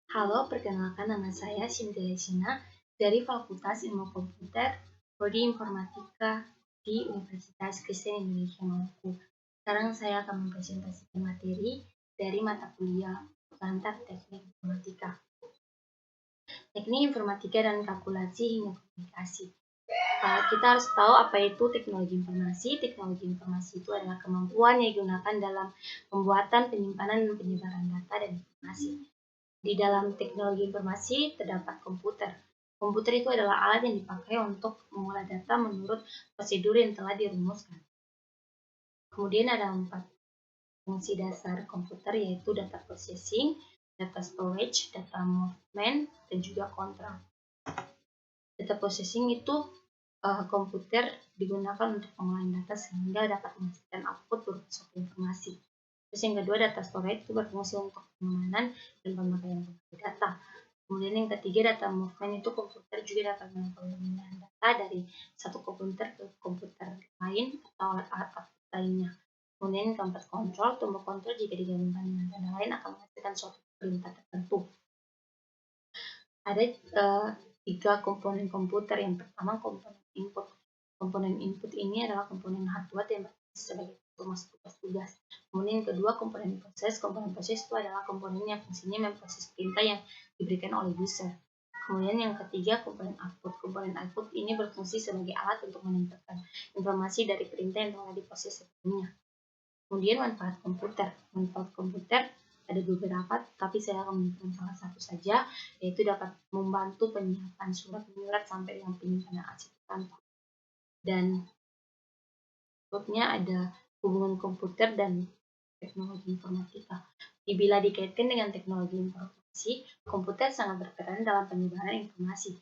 Halo, perkenalkan nama saya Cynthia Lesina dari Fakultas Ilmu Komputer, Prodi Informatika di Universitas Kristen Indonesia Maluku. Sekarang saya akan mempresentasikan materi dari mata kuliah Pengantar Teknik Informatika. Teknik Informatika dan Kalkulasi hingga Komunikasi. Kita harus tahu apa itu teknologi informasi. Teknologi informasi itu adalah kemampuan yang digunakan dalam pembuatan, penyimpanan, dan penyebaran data dan informasi. Di dalam teknologi informasi terdapat komputer. Komputer itu adalah alat yang dipakai untuk mengolah data menurut prosedur yang telah dirumuskan. Kemudian ada 4 fungsi dasar komputer, yaitu data processing, data storage, data movement, dan juga control. Data processing itu komputer digunakan untuk pengolahan data sehingga dapat menghasilkan output berupa suatu informasi. Terus yang kedua, data storage itu berfungsi untuk pengamanan dan pemakaian data. Kemudian yang ketiga, data movement itu komputer juga dapat melakukan pemindahan data dari satu komputer ke komputer lain atau alat-alat lainnya. Kemudian yang keempat, kontrol. Tombol kontrol jika digabungkan dengan data lain akan menghasilkan suatu perintah tertentu. Ada 3 komponen komputer. Yang pertama, komponen input. Komponen input ini adalah komponen hardware yang berfungsi sebagai rumus tugas-tugas. Kemudian yang kedua, komponen proses. Komponen proses itu adalah komponen yang fungsinya memproses perintah yang diberikan oleh user. Kemudian yang ketiga, komponen output. Komponen output ini berfungsi sebagai alat untuk menempatkan informasi dari perintah yang telah diproses sebelumnya. Kemudian manfaat komputer. Manfaat komputer ada beberapa, tapi saya akan menyebutkan salah satu saja, yaitu dapat membantu penyiapan surat menyurat sampai dengan penyimpanan arsip kantor. Dan berikutnya ada hubungan komputer dan teknologi informatika. Bila dikaitkan dengan teknologi informasi, komputer sangat berperan dalam penyebaran informasi.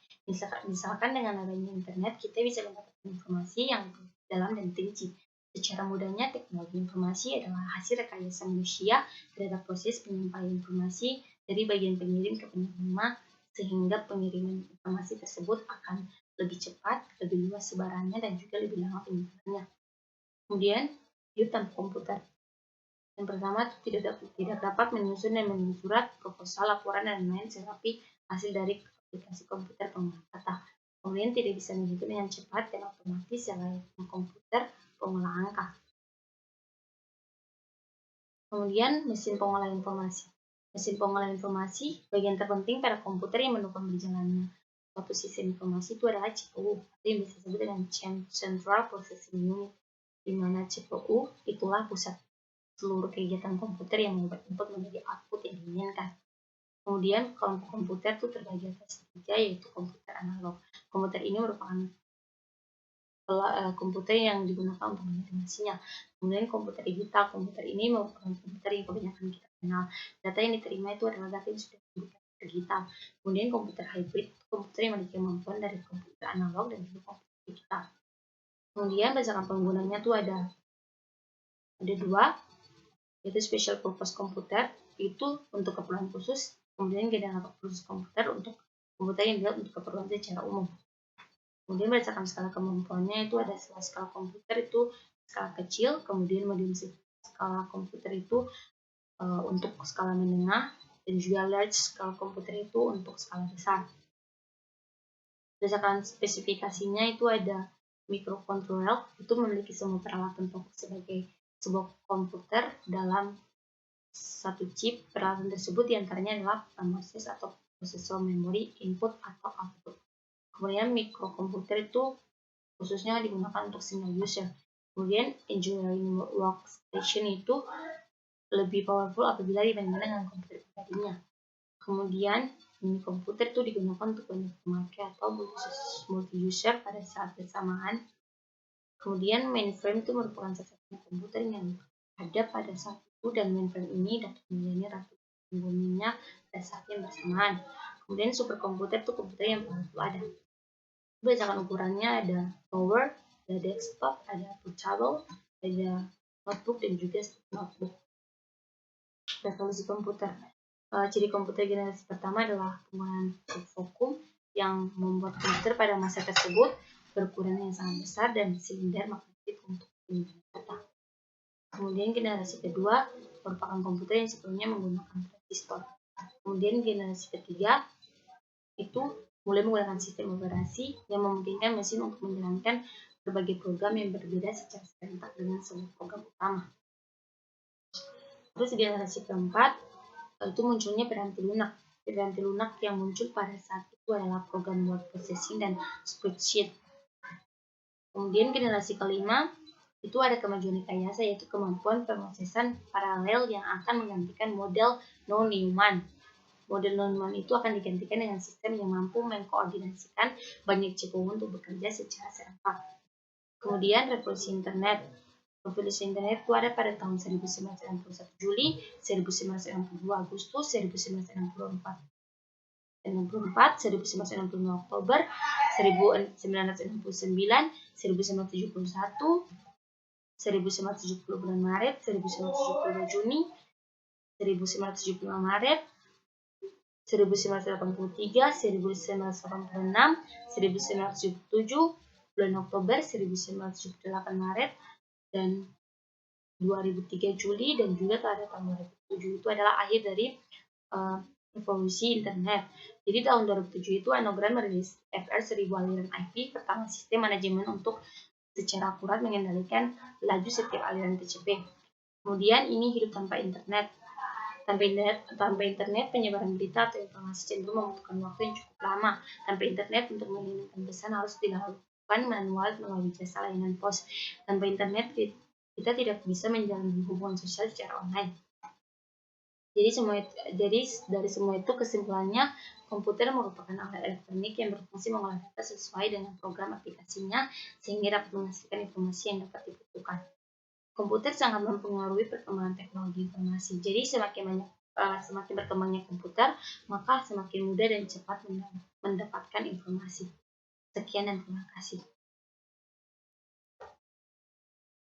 Misalkan dengan adanya internet, kita bisa mendapatkan informasi yang dalam dan rinci. Secara mudahnya, teknologi informasi adalah hasil rekayasa manusia terhadap proses penyampaian informasi dari bagian pengirim ke penerima, sehingga pengiriman informasi tersebut akan lebih cepat, lebih luas sebarannya, dan juga lebih lama penyimpanannya. Kemudian, hidup tanpa komputer. Yang pertama, tidak dapat menyusun dan mengirim surat, proposal, laporan, dan lain-lain seperti hasil dari aplikasi komputer pengolah data. Kemudian tidak bisa menghitung dengan cepat dan otomatis layaknya komputer pengolah angka. Kemudian mesin pengolah informasi. Mesin pengolah informasi bagian terpenting pada komputer yang mendukung berjalannya suatu sistem informasi itu adalah CPU, atau yang bisa disebut dengan Central Processing Unit, di mana CPU itulah pusat seluruh kegiatan komputer yang membuat input menjadi output yang diinginkan. Kemudian kelompok komputer itu terbagi atas 3, yaitu komputer analog. Komputer ini merupakan komputer yang digunakan untuk mengirimasinya. Kemudian komputer digital. Komputer ini merupakan komputer yang kebanyakan kita kenal. Data yang diterima itu adalah data yang sudah diberikan ke digital. Kemudian komputer hybrid, komputer yang memiliki kemampuan dari komputer analog dan juga komputer digital. Kemudian berdasarkan penggunanya itu ada 2, yaitu special purpose komputer, itu untuk keperluan khusus. Kemudian general purpose komputer untuk komputer yang dibuat untuk keperluan secara umum. Kemudian berdasarkan skala kemampuannya itu ada skala komputer itu skala kecil, kemudian medium skala komputer itu untuk skala menengah, dan juga large skala komputer itu untuk skala besar. Berdasarkan spesifikasinya itu ada microcontroller, itu memiliki semua peralatan pokok sebagai sebuah komputer dalam satu chip. Peralatan tersebut diantaranya adalah proses atau prosesor, memori, input atau output. Kemudian mikrokomputer itu khususnya digunakan untuk single user. Kemudian engineering workstation itu lebih powerful apabila dibandingkan dengan komputer pribadinya. Kemudian mini komputer itu digunakan untuk banyak pemakai atau multi user pada saat bersamaan. Kemudian mainframe itu merupakan satu-satunya komputer yang ada pada saat itu, dan mainframe ini dapat melayani ratusan penggunanya pada saat yang bersamaan. Kemudian superkomputer itu komputer yang powerful ada. Berdasarkan ukurannya ada tower, ada desktop, ada portable, ada notebook, dan juga notebook. Resolusi komputer. Ciri komputer generasi pertama adalah penggunaan vakum yang membuat komputer pada masa tersebut berukuran yang sangat besar dan silinder magnetik untuk penyimpanan data. Kemudian generasi kedua merupakan komputer yang sebelumnya menggunakan transistor. Kemudian generasi ketiga itu mulai menggunakan sistem operasi yang memungkinkan mesin untuk menjalankan berbagai program yang berbeda secara serentak dengan sebuah program utama. Terus generasi keempat itu munculnya piranti lunak. Piranti lunak yang muncul pada saat itu adalah program word processing dan spreadsheet. Kemudian generasi kelima itu ada kemajuan rekayasa, yaitu kemampuan pemrosesan paralel yang akan menggantikan model non-Neumann. Model non-Neumann itu akan digantikan dengan sistem yang mampu mengkoordinasikan banyak CPU untuk bekerja secara serentak. Kemudian revolusi internet. Revolusi internet itu ada pada tahun 1961 Juli, 1962 Agustus, 1964 1965 Oktober, 1969, 1971, 1970 bulan Maret, 1972 Juni, 1975 Maret, 1983, 1986, 1977 bulan Oktober, 1978 Maret, dan 2003 Juli, dan juga pada tahun 2007 itu adalah akhir dari revolusi internet. Jadi tahun 2007 itu Anagram merilis FR 1000 aliran IP, pertama sistem manajemen untuk secara akurat mengendalikan laju setiap aliran TCP. Kemudian ini hidup tanpa internet. Tanpa internet, penyebaran berita atau informasi cenderung membutuhkan waktu yang cukup lama. Tanpa internet, untuk mengirimkan pesan harus dilakukan manual melalui jasa layanan pos. Tanpa internet, kita tidak bisa menjalin hubungan sosial secara online. Jadi dari semua itu kesimpulannya, komputer merupakan alat elektronik yang berfungsi mengolah data sesuai dengan program aplikasinya sehingga dapat menghasilkan informasi yang dapat dibutuhkan. Komputer sangat mempengaruhi perkembangan teknologi informasi. Jadi semakin berkembangnya komputer, maka semakin mudah dan cepat mendapatkan informasi. Sekian dan terima kasih.